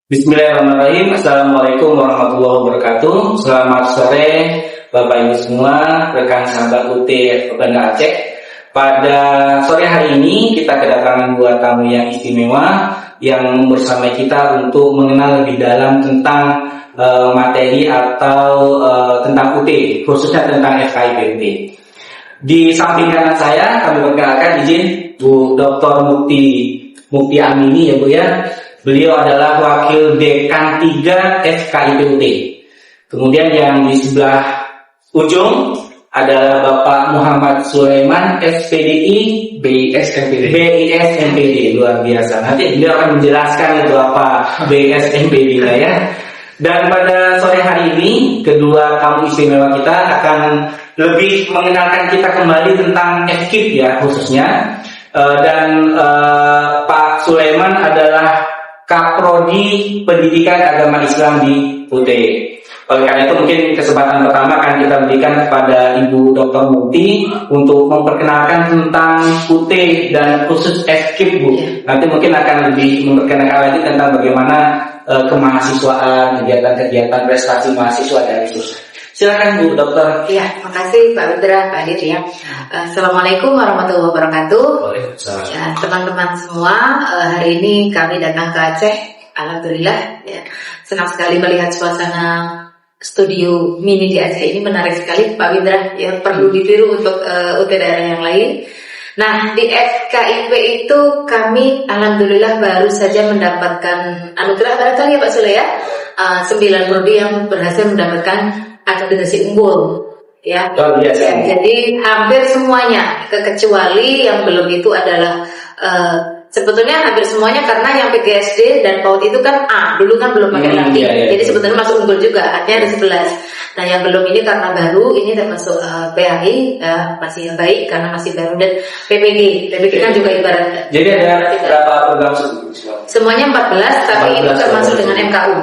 Bismillahirrahmanirrahim. Assalamualaikum warahmatullahi wabarakatuh. Selamat sore Bapak Ibu semua, rekan sahabat UT Banda Aceh. Pada sore hari ini kita kedatangan dua tamu yang istimewa yang bersama kita untuk mengenal lebih dalam tentang materi atau tentang UT, khususnya tentang FKIP UT. Di samping kanan saya kami perkenalkan izin Bu Dr. Mukti Amini ya Bu ya. Beliau adalah Wakil Dekan 3 FKIP UT. Kemudian yang di sebelah ujung adalah Bapak Muhammad Sulaiman, SPDI BIS MPD. Luar biasa. Nanti beliau akan menjelaskan itu apa BIS MPD ya. Dan pada sore hari ini kedua tamu istimewa kita akan lebih mengenalkan kita kembali tentang FKIP ya khususnya. Dan Pak Sulaiman adalah Kaprodi Pendidikan Agama Islam di UT. Oleh karena itu mungkin kesempatan pertama akan kita berikan kepada Ibu Dr. Mukti untuk memperkenalkan tentang UT dan khusus FKIP Bu. Nanti mungkin akan lebih memperkenalkan lagi tentang bagaimana kemahasiswaan, kegiatan-kegiatan prestasi mahasiswa dari itu. Silakan Bu Dokter. Iya, makasih Pak Udra, Pak Adit ya. Assalamualaikum warahmatullahi wabarakatuh. Ya, teman-teman semua, hari ini kami datang ke Aceh. Alhamdulillah, ya. Senang sekali melihat suasana studio mini di Aceh ini, menarik sekali Pak Windra. Yang perlu ditiru untuk UT daerah yang lain. Nah, di FKIP itu kami alhamdulillah baru saja mendapatkan anugerah barangkali ya Pak Sule ya. 9 prodi yang berhasil mendapatkan akreditasi unggul ya. Ya, jadi hampir semuanya kecuali yang belum itu adalah sebetulnya hampir semuanya karena yang PGSD dan PAUD itu kan A, dulu kan belum pakai lagi. Jadi sebetulnya masuk unggul juga, artinya ada 11. Nah, yang belum ini karena baru, ini termasuk PAI masih yang baik karena masih baru, dan PPG kan juga ibarat. Jadi ada berapa program? Semuanya 14, tapi 14 itu termasuk dengan MKU.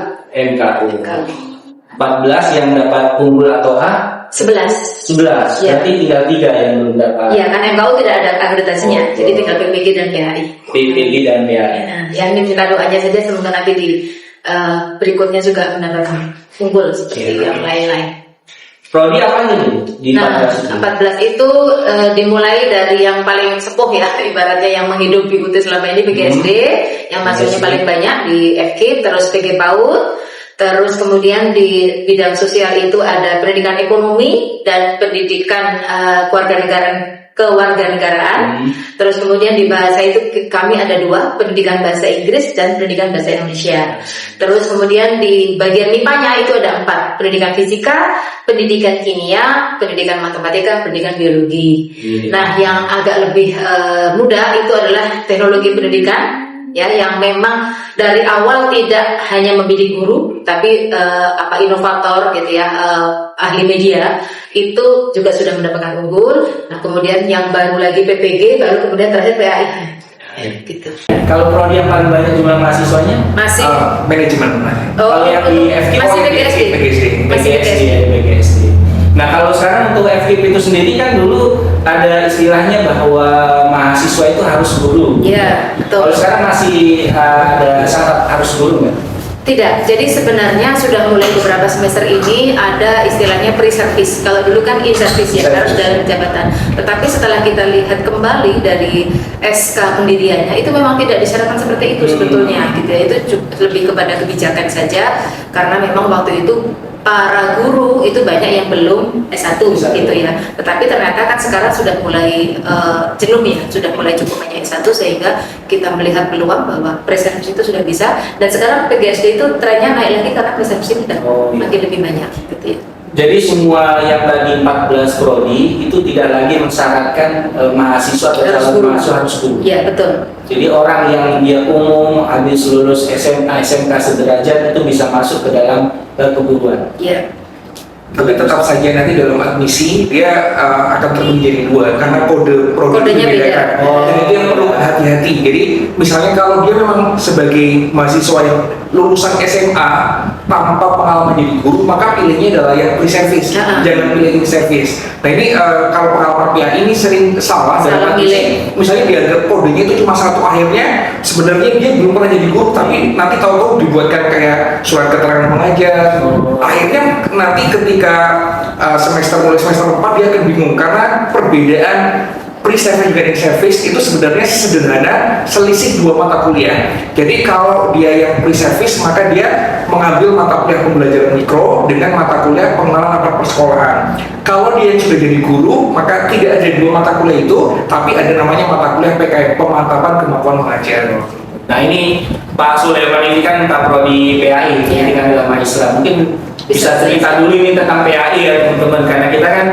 14 yang dapat unggul atau A? 11 ya. Berarti tinggal 3 yang belum dapat. Iya, kan MKU tidak ada akreditasinya. Jadi tinggal PPG dan PAI. Nah, yang diminta doanya saja, semoga nanti di berikutnya juga mendapatkan unggul seperti yang lain-lain. Prodi apa nih di 14? 14 itu dimulai dari yang paling sepuh ya, ibaratnya yang menghidupi UT selama ini PGSD, yang masuknya paling banyak di FKIP, terus PG PAUD. Terus kemudian di bidang sosial itu ada pendidikan ekonomi dan pendidikan kewarganegaraan. Terus kemudian di bahasa itu kami ada 2, pendidikan bahasa Inggris dan pendidikan bahasa Indonesia. Terus kemudian di bagian MIPA-nya itu ada 4, pendidikan fisika, pendidikan kimia, pendidikan matematika, pendidikan biologi. Nah, yang agak lebih mudah itu adalah teknologi pendidikan. Ya, yang memang dari awal tidak hanya membidik guru, tapi inovator gitu ya, ahli media itu juga sudah mendapatkan unggul. Nah, kemudian yang baru lagi PPG, baru kemudian terakhir PAI. Gitu. Kalau prodi yang paling banyak jumlah mahasiswanya? Masih manajemen. Kalau yang di FKIP masih PGSD. Nah, kalau sekarang untuk FKIP itu sendiri kan dulu ada istilahnya bahwa mahasiswa itu harus guru. Iya, betul. Kalau sekarang masih ada syarat harus guru nggak? Tidak, jadi sebenarnya sudah mulai beberapa semester ini ada istilahnya pre-service. Kalau dulu kan in-service ya, harus dalam jabatan. Tetapi setelah kita lihat kembali dari SK pendiriannya, itu memang tidak disyaratkan seperti itu sebetulnya. Gitu ya. Itu lebih kepada kebijakan saja, karena memang waktu itu para guru itu banyak yang belum S1 gitu ya. Tetapi ternyata kan sekarang sudah mulai jenuh ya, sudah mulai cukup banyak S1, sehingga kita melihat peluang bahwa preservasi itu sudah bisa. Dan sekarang PGSD itu trennya naik lagi karena preservasi sudah makin lebih banyak gitu ya. Jadi semua yang tadi 14 prodi itu tidak lagi mensyaratkan mahasiswa atau calon mahasiswa harus guru. Iya, betul. Jadi orang yang dia umum habis lulus SMA, SMK sederajat itu bisa masuk ke dalam keguruan. Iya. Tapi tetap saja nanti dalam admisi dia akan terbagi jadi 2 karena kodenya beda. Dan itu yang perlu hati-hati hati-hati. Jadi misalnya kalau dia memang sebagai mahasiswa yang lulusan SMA tanpa pengalaman jadi guru, maka pilihnya adalah yang pre-service, jangan pilih in-service. Nah ini kalau pengalaman PAI ini sering salah dalam arti misalnya dianggap kodenya itu cuma satu, akhirnya sebenarnya dia belum pernah jadi guru, tapi nanti tahu-tahu dibuatkan kayak surat keterangan mengajar. Akhirnya nanti ketika mulai semester 4 dia akan bingung karena perbedaan pre-service dan in-service itu sebenarnya sederhana, selisih 2 mata kuliah. Jadi kalau dia yang pre-service maka dia mengambil mata kuliah pembelajaran mikro dengan mata kuliah pengenalan alat persekolahan. Kalau dia yang sudah jadi guru maka tidak ada 2 mata kuliah itu, tapi ada namanya mata kuliah PKM, pemantapan kemampuan mengajar. Nah ini Pak Sulaiman ini kan Kaprodi PAI, Pendidikan Agama Islam. Mungkin bisa cerita dulu ini tentang PAI ya teman-teman, karena kita kan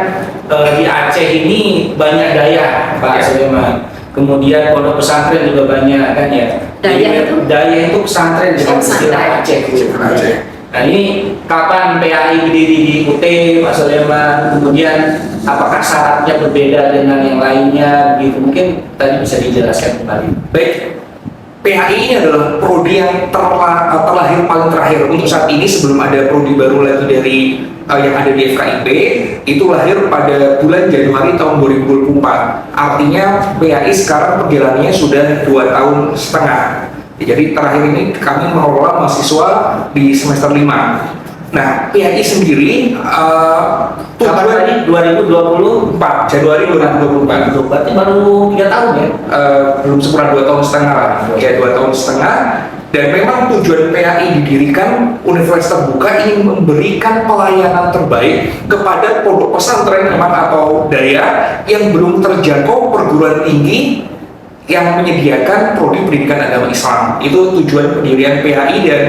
di Aceh ini banyak daya Pak Sulaiman. Kemudian pondok pesantren juga banyak kan ya. Daya itu pesantren dengan istilah Aceh. Nah ini kapan PAI berdiri di UT Pak Sulaiman? Kemudian apakah syaratnya berbeda dengan yang lainnya? Begitu mungkin tadi bisa dijelaskan kembali. Baik. PAI ini adalah prodi yang terlahir paling terakhir untuk saat ini sebelum ada prodi baru lagi dari yang ada di FKIP. Itu lahir pada bulan Januari tahun 2024. Artinya PAI sekarang perjalanannya sudah 2 tahun setengah. Jadi terakhir ini kami mengelola mahasiswa di semester 5. Nah, PAI sendiri kapan tadi? 2024 Januari 2024. Berarti baru 3 tahun ya? Belum sempurna 2 tahun setengah lah. Ya 2 tahun setengah. Dan memang tujuan PAI didirikan Universitas Terbuka ingin memberikan pelayanan terbaik kepada pondok pesantren memang atau daya yang belum terjangkau perguruan tinggi yang menyediakan prodi pendidikan agama Islam. Itu tujuan pendirian PAI, dan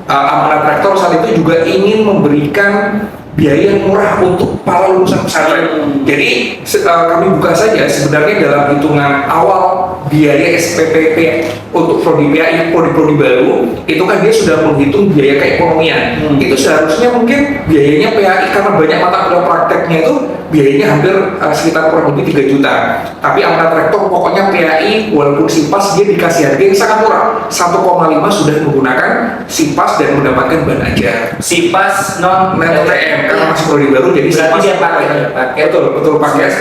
amanat rektor saat itu juga ingin memberikan biaya yang murah untuk para lulusan pesantren. Jadi kami buka saja sebenarnya dalam hitungan awal biaya SPPP untuk prodi PAI, prodi baru itu kan dia sudah menghitung biaya keekonomian. Itu seharusnya mungkin biayanya PAI karena banyak mata kuliah prakteknya itu biayanya hampir sekitar kurang lebih 3 juta. Tapi amanat rektor pokoknya PAI walaupun SIPAS dia dikasih harga yang sangat murah, 1,5 sudah menggunakan SIPAS dan mendapatkan ban ajar. SIPAS non TTM karena masih prodi baru, jadi berarti SIPAS dia pakai betul pakai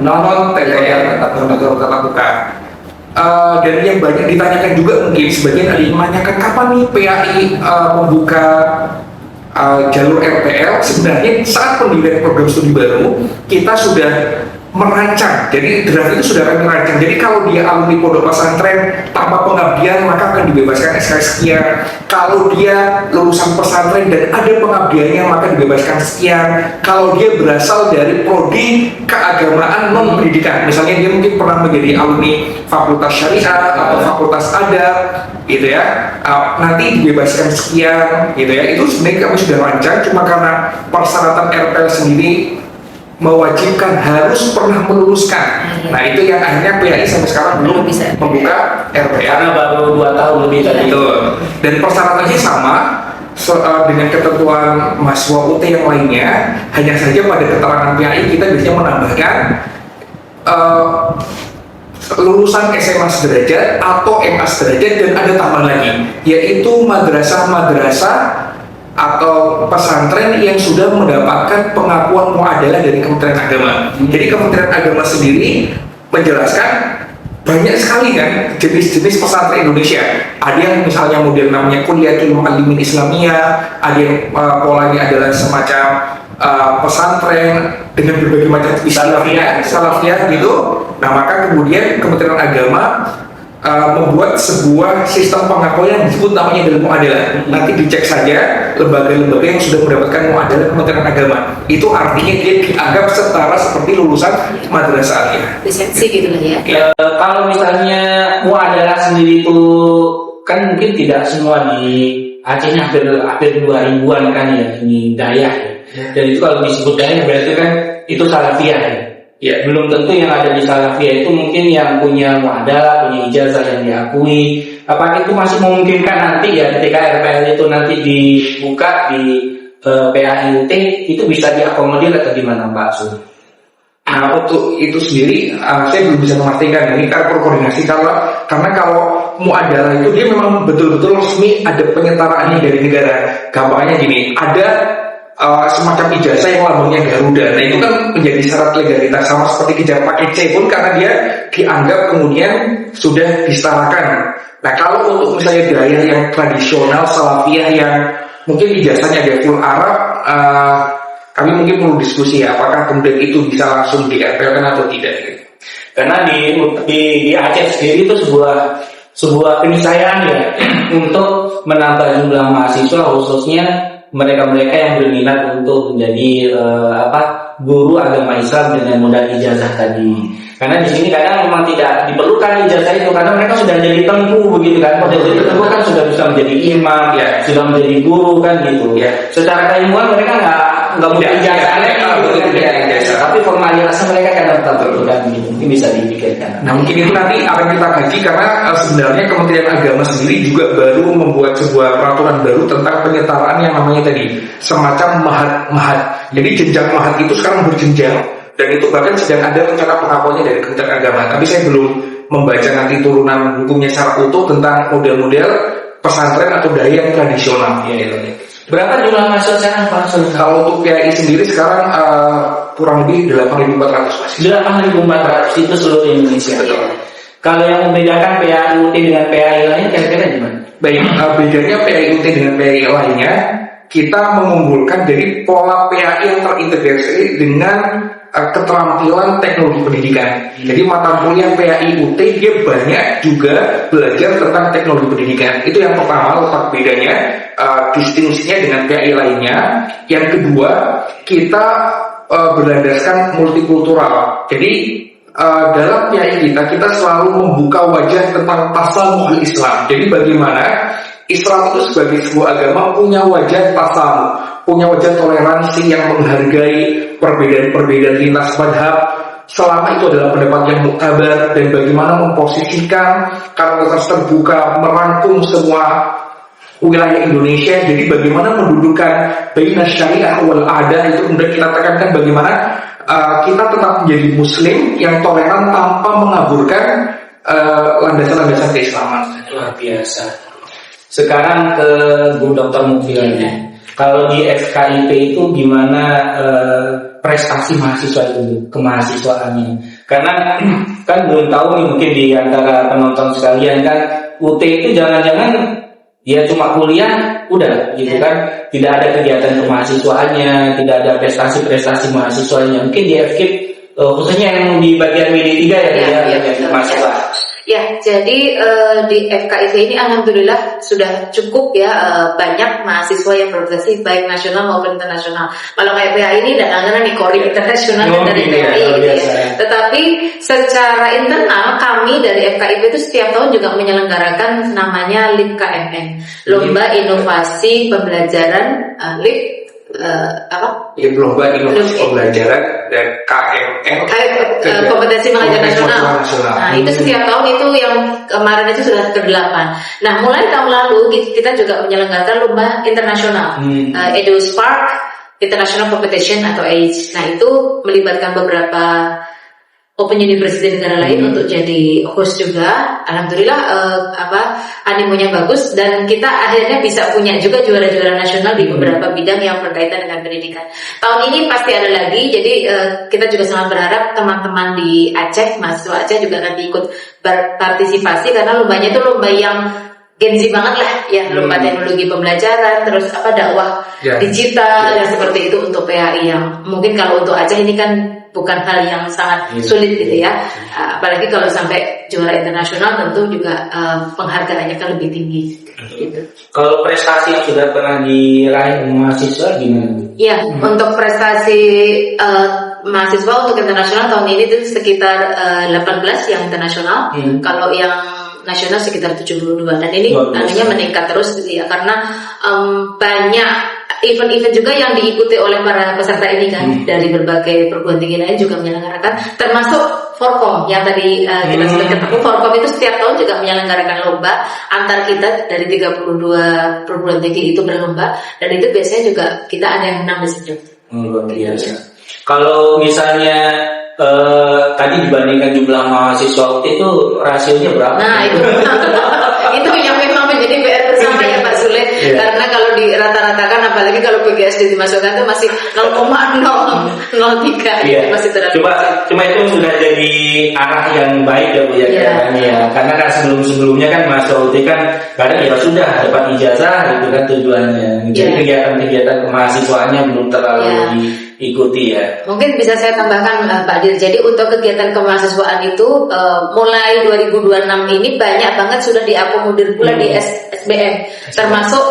non TTM atau tatap muka. Dan yang banyak ditanyakan juga mungkin sebagian ada yang menanyakan kapan nih PAI membuka jalur RPL. Sebenarnya saat pendirian program studi baru kita sudah merancang, jadi draft itu sudah kami rancang. Jadi kalau dia alumni pondok pesantren tanpa pengabdian maka akan dibebaskan SK sekian. Kalau dia lulusan pesantren dan ada pengabdiannya maka dibebaskan sekian. Kalau dia berasal dari prodi keagamaan non pendidikan, misalnya dia mungkin pernah menjadi alumni Fakultas Syariah atau Fakultas Adab, gitu ya, nanti dibebaskan sekian, gitu ya. Itu sebenarnya kami sudah rancang, cuma karena persyaratan RPL sendiri mewajibkan harus pernah meluluskan. Nah itu yang akhirnya PAI sampai sekarang belum bisa membuka RPL karena baru 2 tahun lebih tadi. Dan persyaratannya sama dengan ketentuan mahasiswa UT yang lainnya, hanya saja pada keterangan PAI kita biasanya menambahkan lulusan SMA sederajat atau MA sederajat, dan ada tambahan lagi yaitu madrasah atau pesantren yang sudah mendapatkan pengakuan muadalah dari Kementerian Agama. Jadi Kementerian Agama sendiri menjelaskan banyak sekali kan jenis-jenis pesantren Indonesia. Ada yang misalnya model namanya Kuliatul Muallimin Islamiyah, ada yang polanya adalah semacam pesantren dengan berbagai macam salafiyah gitu. Nah maka kemudian Kementerian Agama membuat sebuah sistem pengakuan yang disebut namanya adalah muadalah. Nanti dicek saja lembaga-lembaga yang sudah mendapatkan muadalah Kementerian Agama. Itu artinya dia dianggap setara seperti lulusan madrasah aliyah. Lisensi gitu lah ya. Kalau misalnya muadalah sendiri itu kan mungkin tidak semua di Acehnya hampir 2000-an kan ya ini daya ya. Dan itu kalau disebut daya berarti kan itu salafiyah ya. Ya, belum tentu yang ada di salafiyah itu mungkin yang punya muadalah, punya ijazah yang diakui. Apakah itu masih memungkinkan nanti ya ketika RPL itu nanti dibuka di PAI UT itu bisa diakomodir atau gimana Pak Sun? Nah untuk itu sendiri saya belum bisa memastikan ini karena koordinasi karena kalau muadalah itu dia memang betul-betul resmi ada penyetaraannya dari negara. Gampangnya gini, ada semacam ijazah yang lambangnya Garuda. Nah itu kan menjadi syarat legalitas, sama seperti kejar pakai C pun karena dia dianggap kemudian sudah disetarakan. Nah kalau untuk misalnya daya yang tradisional salafiyah yang mungkin ijazahnya ada full Arab, kami mungkin perlu diskusi ya, apakah kemudian itu bisa langsung diapelkan atau tidak gitu. Karena di Aceh sendiri itu sebuah keniscayaan ya untuk menambah jumlah mahasiswa, khususnya mereka-mereka yang berminat untuk menjadi guru agama Islam dengan modal ijazah tadi. Karena di sini kadang memang tidak diperlukan ijazah itu karena mereka sudah jadi tengku begitu kan. Modal jadi tengku kan sudah bisa menjadi imam, ya, sudah menjadi guru kan gitu. Ya. Secara keilmuan mereka nggak butuh ijazah, tapi formalitasnya mereka kadang tetap berpegang gitu. Mungkin bisa dipikirkan. Nah mungkin itu nanti akan kita kaji karena sebenarnya Kementerian Agama sendiri juga baru membuat sebuah peraturan baru tentang penyetaraan yang namanya tadi semacam mahat. Jadi jenjang mahat itu sekarang berjenjang dan itu bahkan sedang ada rencana pengakuannya dari Kementerian Agama. Tapi saya belum membaca nanti turunan hukumnya secara utuh tentang model-model pesantren atau daya yang tradisional. Ya. Berapa jumlah mahasiswa sekarang Pak? Kalau untuk PAI sendiri sekarang kurang lebih 8.400 mahasiswa. 8.400 itu seluruh Indonesia. Betul. Kalau yang membedakan PAI UT dengan PAI lain kira-kira gimana? Baik, bedanya PAI UT dengan PAI lainnya, kita mengunggulkan dari pola PAI yang terintegrasi dengan keterampilan teknologi pendidikan. Jadi mata kuliah PAI UT dia banyak juga belajar tentang teknologi pendidikan. Itu yang pertama, letak bedanya, distingsinya dengan PAI lainnya. Yang kedua, kita berlandaskan multikultural. Jadi dalam PAI kita selalu membuka wajah tentang tasamuh Islam. Jadi bagaimana Islam itu sebagai sebuah agama punya wajah tasamuh, punya wajah toleransi yang menghargai perbedaan-perbedaan lintas madhab selama itu adalah pendapat yang muktabar, dan bagaimana memposisikan komunitas terbuka merangkum semua wilayah Indonesia. Jadi bagaimana mendudukan baina syariah wal ada, itu kemudian kita tekankan bagaimana kita tetap menjadi muslim yang toleran tanpa mengaburkan landasan-landasan keislaman. Luar biasa. Sekarang ke Bu Dr. Mufilanya. Kalau di FKIP itu gimana prestasi mahasiswa itu, kemahasiswaannya? Karena kan belum tahu nih, mungkin di antara penonton sekalian kan UT itu jangan-jangan ya cuma kuliah udah gitu kan, tidak ada kegiatan kemahasiswaannya, tidak ada prestasi-prestasi mahasiswanya. Mungkin di FKIP khususnya yang di bagian WD3 ya, mahasiswa. Ya, jadi di FKIP ini alhamdulillah sudah cukup ya, banyak mahasiswa yang berprestasi baik nasional maupun internasional. Kalau kayak PAI ini datangnya nih Korea internasional dari PAI gitu ya. Tetapi secara internal kami dari FKIP itu setiap tahun juga menyelenggarakan namanya LIP KMN, Lomba Inovasi Pembelajaran LIP Lomba Inovasi Pembelajaran dan KMN Kompetensi Mengajar Nasional. Nah itu setiap tahun itu yang kemarin itu sudah ke-8. Nah mulai tahun lalu kita juga menyelenggarakan lomba internasional, EduSpark International Competition atau AICE. Nah itu melibatkan beberapa Open University negara lain untuk jadi host juga. Alhamdulillah animonya bagus, dan kita akhirnya bisa punya juga juara-juara nasional di beberapa bidang yang berkaitan dengan pendidikan. Tahun ini pasti ada lagi, jadi kita juga sangat berharap teman-teman di Aceh, mahasiswa Aceh juga nanti ikut berpartisipasi, karena lombanya itu lomba yang Gen Z banget lah ya, lomba teknologi pembelajaran, terus dakwah digital dan seperti itu untuk PAI yang mungkin kalau untuk Aceh ini kan bukan hal yang sangat sulit gitu ya. Apalagi kalau sampai juara internasional tentu juga penghargaannya kan lebih tinggi gitu. Kalau prestasi yang sudah pernah diraih mahasiswa gimana? Ya, untuk prestasi mahasiswa untuk internasional tahun ini itu sekitar 18 yang internasional. Kalau yang nasional sekitar 72, dan ini akhirnya meningkat terus gitu ya, karena banyak event-event juga yang diikuti oleh para peserta ini kan, dari berbagai perguruan tinggi lain juga menyelenggarakan, termasuk Forkom yang tadi kita sudah ketemu. Forkom itu setiap tahun juga menyelenggarakan lomba antar kita dari 32 perguruan tinggi itu berlomba, dan itu biasanya juga kita ada yang menang di situ. Luar biasa. Kalau misalnya tadi dibandingkan jumlah mahasiswa UT itu rasionya berapa? Nah itu itu yang memang menjadi PR bersama ya Pak Sule. Karena kalau di rata-ratakan, apalagi kalau PGSD dimasukkan itu masih 0,003 masih terlalu. Cuma itu sudah jadi arah yang baik ya Bu ya. Karena kan sebelumnya kan masuk UT kan kadang ya sudah dapat ijazah itu kan tujuannya. Jadi kegiatan-kegiatan kemahasiswaannya belum terlalu diikuti ya. Mungkin bisa saya tambahkan Pak Dir. Jadi untuk kegiatan kemahasiswaan itu mulai 2026 ini banyak banget sudah diakomodir pula di SBM, termasuk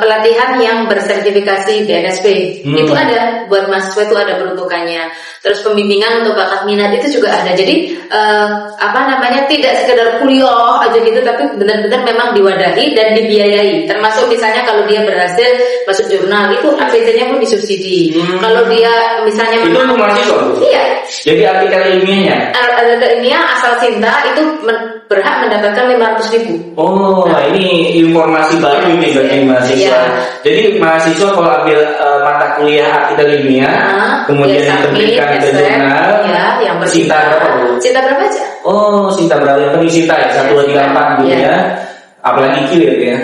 pelatihan yang bersertifikasi BNSP. Itu ada buat mahasiswa, itu ada peruntukannya. Terus pembimbingan untuk bakat minat itu juga ada. Jadi tidak sekedar kuliah aja gitu, tapi benar-benar memang diwadahi dan dibiayai. Termasuk misalnya kalau dia berhasil masuk jurnal itu APC-nya pun disubsidi. Kalau dia misalnya itu untuk mahasiswa. Iya. Jadi artikel ilmiahnya. Artikel ilmiah asal cinta itu berhak mendapatkan 500.000. Oh, nah ini informasi baru ini bagi mahasiswa. Jadi mahasiswa kalau ambil mata kuliah artikel ilmiah, kemudian diterbitkan ke jurnal, yang Sinta berapa Bu? Sinta berapa aja? Oh, Sinta berapa? Yang penting Sinta ya, 1, 2, 3, 4 gitu ya. Apalagi kilir ya.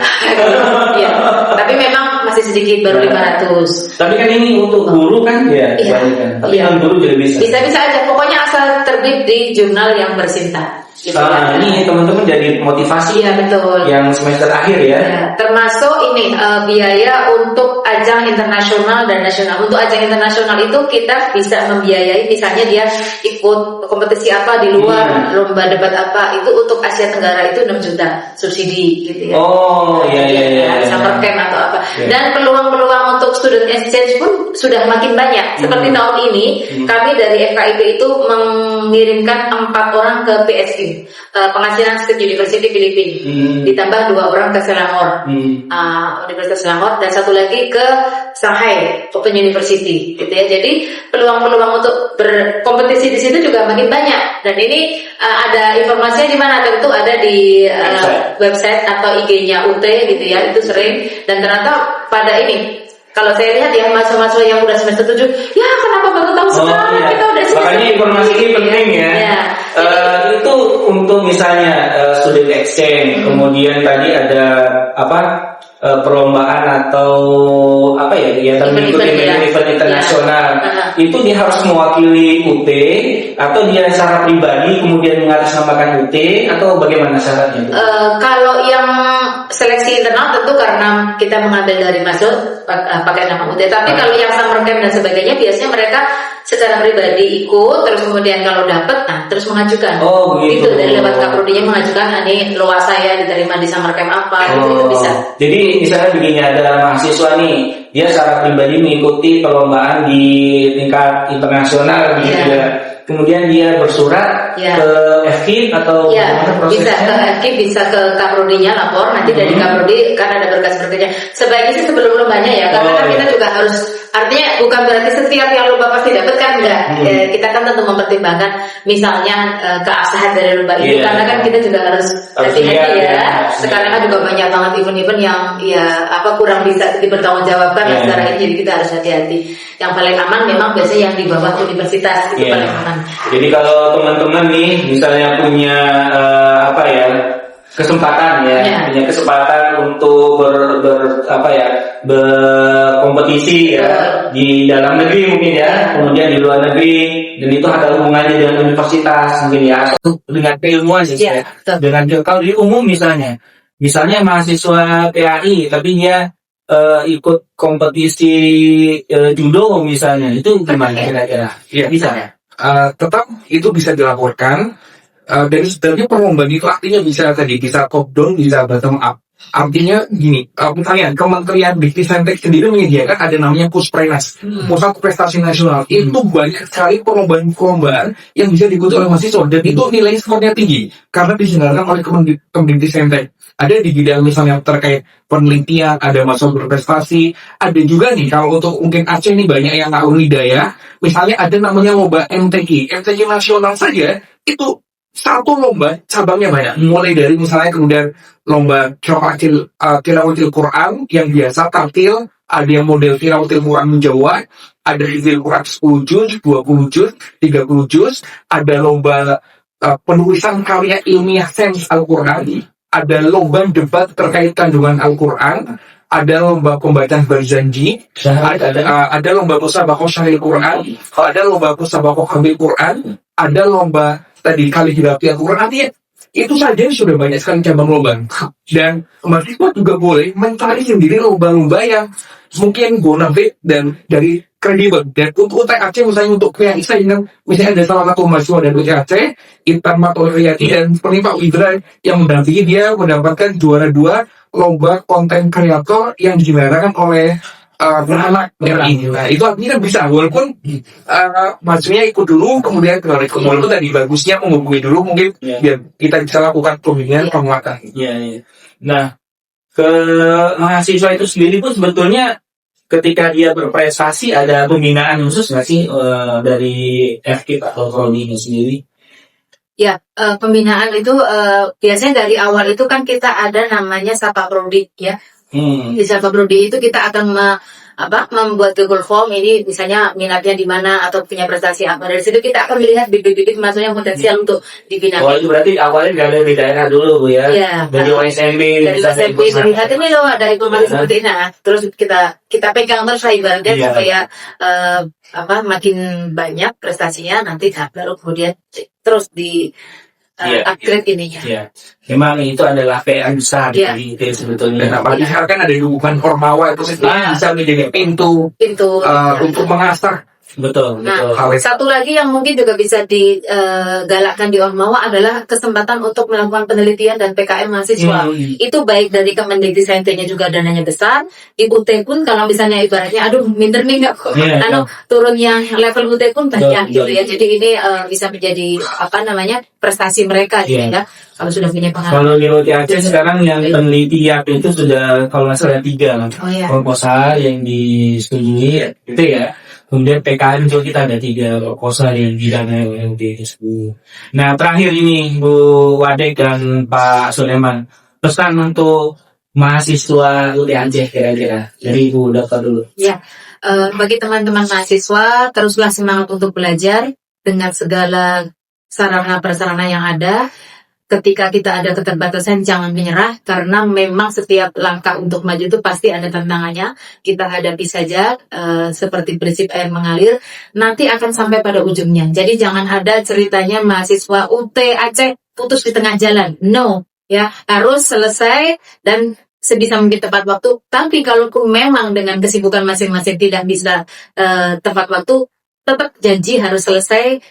Iya. Tapi memang masih sedikit, baru 500. Tapi kan ini untuk guru kan ya, tapi non guru juga bisa. Bisa aja, pokoknya asal terbit di jurnal yang bersinta. Ini teman-teman jadi motivasi ya, betul. Yang semester akhir ya. Termasuk ini biaya untuk ajang internasional dan nasional. Untuk ajang internasional itu kita bisa membiayai, misalnya dia ikut kompetisi apa di luar, lomba debat apa, itu untuk Asia Tenggara itu 6 juta subsidi gitu ya. Oh iya. Summer camp atau apa. Dan peluang-peluang untuk student exchange pun sudah makin banyak. Seperti tahun ini kami dari FKIP itu mengirimkan 4 orang ke PSG, penghasilan State University Filipina, ditambah 2 orang ke Selangor, Universitas Selangor, dan 1 lagi ke Shanghai Open University, gitu ya. Jadi peluang-peluang untuk berkompetisi di situ juga makin banyak. Dan ini ada informasinya di mana? Tentu ada di website atau IG-nya UT gitu ya. Itu sering, dan ternyata pada ini. Kalau saya lihat ya mahasiswa yang udah semester 7, ya kenapa baru tahu sekarang kita udah semester. Makanya informasi ini penting ya. Itu untuk misalnya student exchange, kemudian tadi ada perlombaan atau kegiatan event internasional. Itu dia harus mewakili UT atau dia secara pribadi kemudian mengatasnamakan UT atau bagaimana syaratnya? Kalau yang seleksi internal tentu karena kita mengambil dari masuk pakai nama UT. Tapi kalau yang summer camp dan sebagainya biasanya mereka secara pribadi ikut, terus kemudian kalau dapat, terus mengajukan. Oh begitu. Itu dari lewat kaprodinya mengajukan, ini luas saya diterima di summer camp apa, itu bisa. Jadi misalnya begini, ada mahasiswa nih, dia secara pribadi mengikuti perlombaan di tingkat internasional gitu ya. Kemudian dia bersurat ke FKIP atau bagaimana prosesnya? Bisa ke FKIP, bisa ke kaprodinya lapor, nanti dari kaprodi kan ada berkas-berkasnya. Sebaiknya sih sebelum lombanya ya, karena kan kita juga harus, artinya bukan berarti setiap yang lomba pasti dapat kan, enggak. Kita kan tentu mempertimbangkan misalnya keabsahan dari lomba itu, karena kan kita juga harus hati-hati ya. Sekarang kan juga banyak banget event-event yang kurang bisa dipertanggungjawabkan secara ini, jadi kita harus hati-hati. Yang paling aman memang biasanya yang di bawah universitas itu paling aman. Jadi kalau teman-teman nih misalnya punya kesempatan punya kesempatan untuk berkompetisi di dalam negeri mungkin kemudian di luar negeri, dan itu ada hubungannya dengan universitas mungkin atau dengan keilmuan dengan kalau di umum misalnya mahasiswa PAI tapi dia ikut kompetisi judo misalnya, itu gimana kira-kira? Bisa ya? Tetap itu bisa dilaporkan. Dari sebenarnya perlombaan itu artinya bisa top down, bisa bottom up. Artinya gini, misalnya Kementerian Dikti-Saintek sendiri menyediakan ada namanya Pusprenas, Pusat Prestasi Nasional. Itu banyak sekali perlombaan-perlombaan yang bisa diikuti oleh mahasiswa, dan itu nilai skornya tinggi karena diselenggarakan oleh Kementerian Dikti-Saintek. Ada di bidang misalnya terkait penelitian, ada mahasiswa berprestasi, ada juga nih kalau untuk mungkin Aceh ini banyak yang nggak daya, misalnya ada namanya lomba MTQ nasional saja itu satu lomba cabangnya banyak, mulai dari misalnya kemudian lomba tilawatil Quran yang biasa tartil, ada yang model tilawatil Quran Jawa, ada hifdzil Quran 10 juz, 20 juz, 30 juz, ada lomba penulisan karya ilmiah sains Al-Quran, ada lomba debat terkait kandungan Al-Quran, ada lomba pembacaan berjanji, ada lomba musabaqah syaril Quran, ada lomba musabaqah hamil Quran, ada lomba tadi kaligrafi Al-Quran. Artinya itu saja sudah banyak sekali cabang lomba, dan mahasiswa juga boleh mencari sendiri lomba-lomba yang mungkin bonafit dan dari kredibel. Dan untuk UTAC misalnya, untuk PAI saya misalnya ada salah satu mahasiswa dari UTAC, Intan Matolriyati dan seperti Pak Widra yang mendampingi, dia mendapatkan juara 2 lomba konten kreator yang diselenggarakan oleh anak RI. Nah itu artinya bisa, walaupun maksudnya ikut dulu kemudian walaupun tadi bagusnya menghubungi dulu mungkin biar kita bisa lakukan pembimbingan penguatan. Iya. Nah, ke mahasiswa itu sendiri pun sebetulnya ketika dia berprestasi ada pembinaan khusus nggak sih dari FKIP atau Prodi ini sendiri? Ya, pembinaan itu biasanya dari awal itu kan kita ada namanya Sapa Prodi ya. Di Sapa Prodi itu kita akan membuat Google Form, ini misalnya minatnya di mana atau punya prestasi apa. Dari situ kita akan melihat bibit-bibit mahasiswa yang potensial untuk dibina. Oh, itu berarti awalnya dari daerah dulu Bu ya? Iya. Dari OSMB. Dari OSMB dilihat ini loh ada informasi seperti ini. Nah, terus kita pegang terus ibaratnya supaya makin banyak prestasinya nanti baru kemudian terus di upgrade ininya. Iya. Memang itu adalah PR besar di ITB sebetulnya. Dan apalagi sekarang kan ada dukungan Ormawa itu bisa menjadi pintu untuk mengasah. Betul. Satu lagi yang mungkin juga bisa digalakkan di Ormawa adalah kesempatan untuk melakukan penelitian dan PKM mahasiswa. Itu baik dari Kemendikbudristek-nya juga dananya besar. Di UT pun kalau misalnya ibaratnya minder nih nggak kok. Turunnya level UT pun banyak gitu ya. Jadi ini bisa menjadi prestasi mereka gitu ya. Kalau sudah punya pengalaman. Kalau di Roti Aceh sekarang yang penelitian itu sudah kalau nggak salah 3 proposal yang disetujui gitu ya. Kemudian PKM juga kita ada 3 proposal yang didanai oleh UDSU. Nah terakhir ini Bu Wadek dan Pak Sulaiman, pesan untuk mahasiswa UT Aceh kira-kira dari Ibu Daftar dulu. Ya, bagi teman-teman mahasiswa teruslah semangat untuk belajar dengan segala sarana prasarana yang ada. Ketika kita ada keterbatasan jangan menyerah, karena memang setiap langkah untuk maju itu pasti ada tantangannya. Kita hadapi saja seperti prinsip air mengalir, nanti akan sampai pada ujungnya. Jadi jangan ada ceritanya mahasiswa UT Aceh putus di tengah jalan. No, ya harus selesai dan sebisa mungkin tepat waktu. Tapi kalau memang dengan kesibukan masing-masing tidak bisa tepat waktu, tetap janji harus selesai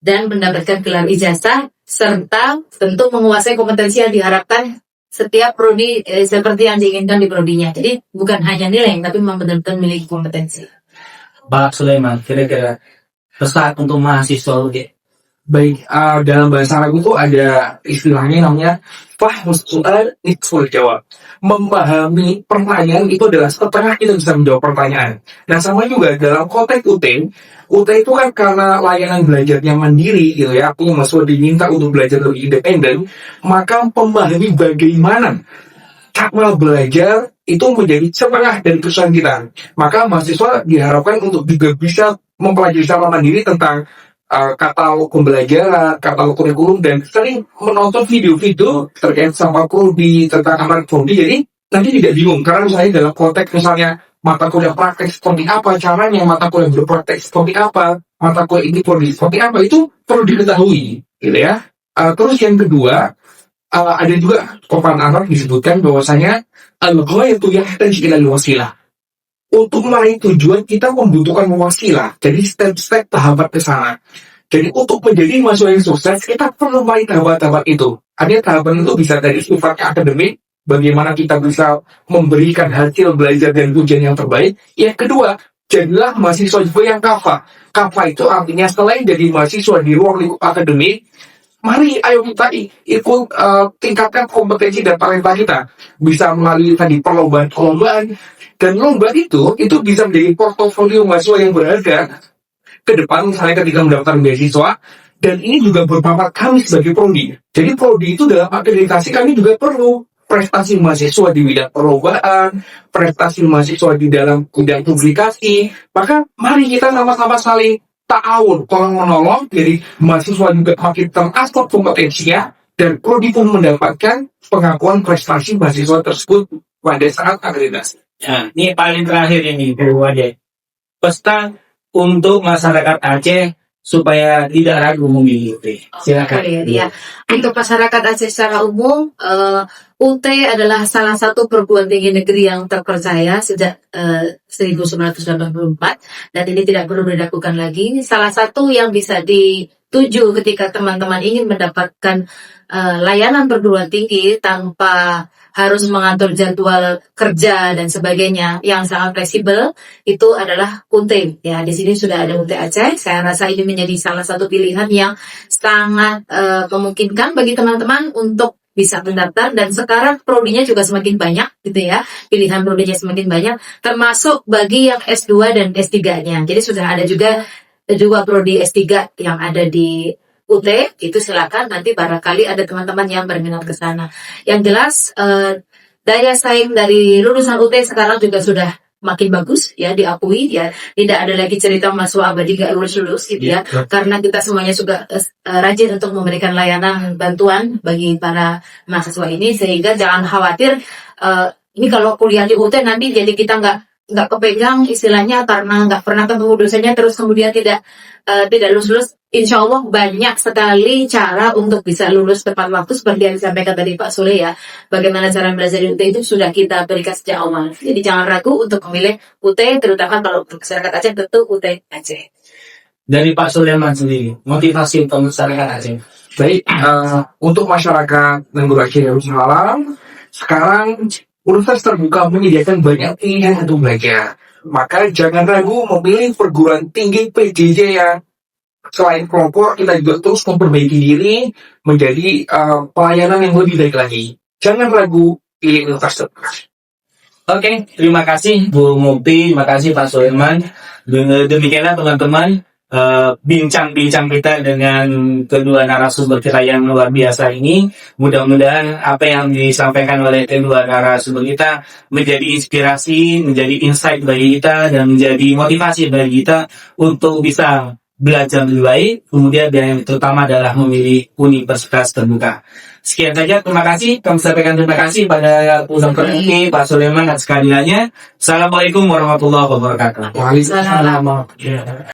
dan mendapatkan gelar ijazah, serta tentu menguasai kompetensi yang diharapkan setiap prodi seperti yang diinginkan di prodinya. Jadi bukan hanya nilai, tapi memang benar-benar memiliki kompetensi. Pak Sulaiman, kira-kira pesan untuk mahasiswa UD? Baik, dalam bahasa Arab itu ada istilahnya namanya fahmus soal nisful jawab. Memahami pertanyaan itu adalah setengah kita bisa menjawab pertanyaan. Nah sama juga dalam konteks UT itu kan karena layanan belajarnya mandiri gitu ya, artinya mahasiswa diminta untuk belajar lebih independen, maka memahami bagaimana cara belajar itu menjadi setengah dari kesusahan kita. Maka mahasiswa diharapkan untuk juga bisa mempelajari secara mandiri tentang katalog pembelajaran, katalog kurikulum, dan sering menonton video-video terkait sama prodi tentang amanat prodi. Jadi nanti tidak bingung, karena misalnya dalam konteks misalnya mata kuliah praktek seperti apa caranya, mata kuliah berpraktek seperti apa, mata kuliah ini prodi seperti apa, itu perlu diketahui, gitu ya. Terus yang kedua, ada juga Quran Arab disebutkan bahwasanya al-ghayatu yahtaju ilal wasilah. Untuk meraih tujuan kita membutuhkan wasilah, jadi step-step tahapan ke sana. Jadi untuk menjadi mahasiswa yang sukses kita perlu melalui tahapan-tahapan itu. Artinya tahapan itu bisa dari sifatnya akademik, bagaimana kita bisa memberikan hasil belajar dan ujian yang terbaik. Yang kedua, jadilah mahasiswa yang kafah. Kafah itu artinya selain jadi mahasiswa di ruang lingkup akademik, mari ayo kita ikut tingkatkan kompetensi dan talenta kita. Bisa melalui tadi perlombaan. Dan lomba itu bisa menjadi portofolio mahasiswa yang berharga ke depan, misalnya ketika mendaftar beasiswa, Dan ini juga bermanfaat kami sebagai prodi. Jadi prodi itu dalam akreditasi kami juga perlu prestasi mahasiswa di bidang perlombaan, prestasi mahasiswa di dalam bidang publikasi. Maka mari kita sama-sama saling ta'awun, tolong menolong, jadi mahasiswa juga makin terasot kompetensinya, dan prodi pun mendapatkan pengakuan prestasi mahasiswa tersebut pada saat akreditasi. Nah, ini paling terakhir ini, Bu Ade. Pesan untuk masyarakat Aceh supaya tidak ragu memilih UT. Silakan. Ya. Untuk masyarakat Aceh secara umum, UT adalah salah satu perguruan tinggi negeri yang terpercaya sejak 1984 dan ini tidak perlu diragukan lagi. Salah satu yang bisa dituju ketika teman-teman ingin mendapatkan layanan perguruan tinggi tanpa harus mengatur jadwal kerja dan sebagainya yang sangat fleksibel, itu adalah UNT. Ya, di sini sudah ada UNT Aceh. Saya rasa ini menjadi salah satu pilihan yang sangat memungkinkan bagi teman-teman untuk bisa mendaftar, dan sekarang prodinya juga semakin banyak gitu ya, pilihan prodinya semakin banyak, termasuk bagi yang S2 dan S3-nya. Jadi sudah ada juga prodi S3 yang ada di UT, itu silakan nanti barangkali ada teman-teman yang berminat ke sana. Yang jelas daya saing dari lulusan UT sekarang juga sudah makin bagus ya, diakui ya, tidak ada lagi cerita mahasiswa abadi gak lulus gitu ya, karena kita semuanya juga rajin untuk memberikan layanan bantuan bagi para mahasiswa ini, sehingga jangan khawatir ini kalau kuliah di UT nanti jadi kita nggak kepegang istilahnya karena nggak pernah ketemu dosennya terus kemudian tidak lulus. Insya Allah banyak sekali cara untuk bisa lulus tepat waktu seperti yang disampaikan tadi Pak Sule ya. Bagaimana cara belajar di UT itu sudah kita berikan sejak awal. Jadi jangan ragu untuk memilih UT, terutama kalau untuk masyarakat Aceh tentu UT Aceh. Dari Pak Sulaiman sendiri, motivasi untuk masyarakat Aceh. Baik, untuk masyarakat Negeri Aceh Darussalam, sekarang universitas terbuka menyediakan banyak pilihan untuk belajar. Maka jangan ragu memilih perguruan tinggi PJJ yang selain kelompok, kita juga terus memperbaiki diri menjadi pelayanan yang lebih baik lagi. Jangan ragu pilih universitas terbuka. Oke, terima kasih Bu Mukti, terima kasih Pak Sulaiman. Demikianlah teman-teman bincang-bincang kita dengan kedua narasumber kita yang luar biasa ini. Mudah-mudahan apa yang disampaikan oleh kedua narasumber kita menjadi inspirasi, menjadi insight bagi kita, dan menjadi motivasi bagi kita untuk bisa belajar lebih baik, kemudian yang terutama adalah memilih universitas terbuka. Sekian saja, terima kasih. Kami sampaikan terima kasih pada Dr. ini, Pak Sulaiman atas kehadirannya. Assalamualaikum warahmatullahi wabarakatuh. Waalaikumsalam.